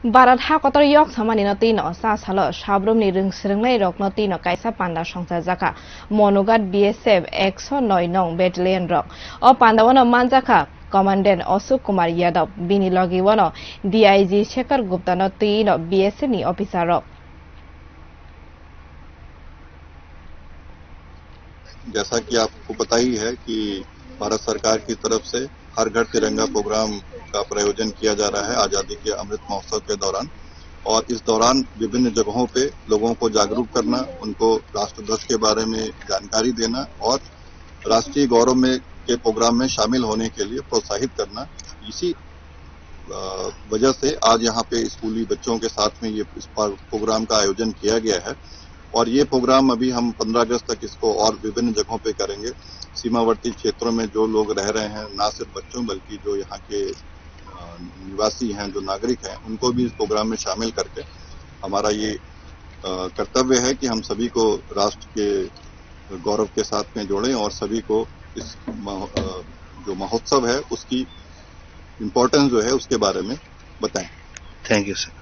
Barat ha kotor yok samani no tino sa salo sabrum ni ring rok no tino kaisa panda songsa jaka monogat BSF 109 nong battalion rok o panda wono manjaka Commandant Ashok Kumar Yadav bini logi wono DIG Shekhar Gupta no tino BSF ni officer rok. जैसा कि आपको पता ही है कि भारत सरकार की तरफ से हर घर तिरंगा प्रोग्राम का प्रायोजन किया जा रहा है आजादी के अमृत महोत्सव के दौरान और इस दौरान विभिन्न जगहों पे लोगों को जागरूक करना, उनको राष्ट्रध्वज के बारे में जानकारी देना और राष्ट्रीय गौरव में के प्रोग्राम में शामिल होने के लिए प्रोत्साहित करना, इसी वजह से आज यहाँ पे स्कूली बच्चों के साथ में ये इस प्रोग्राम का आयोजन किया गया है। और ये प्रोग्राम अभी हम 15 अगस्त तक इसको और विभिन्न जगहों पे करेंगे। सीमावर्ती क्षेत्रों में जो लोग रह रहे हैं, ना सिर्फ बच्चों बल्कि जो यहाँ के निवासी हैं, जो नागरिक हैं, उनको भी इस प्रोग्राम में शामिल करके हमारा ये कर्तव्य है कि हम सभी को राष्ट्र के गौरव के साथ में जोड़ें और सभी को इस जो महोत्सव है उसकी इम्पोर्टेंस जो है उसके बारे में बताएं। Thank you sir.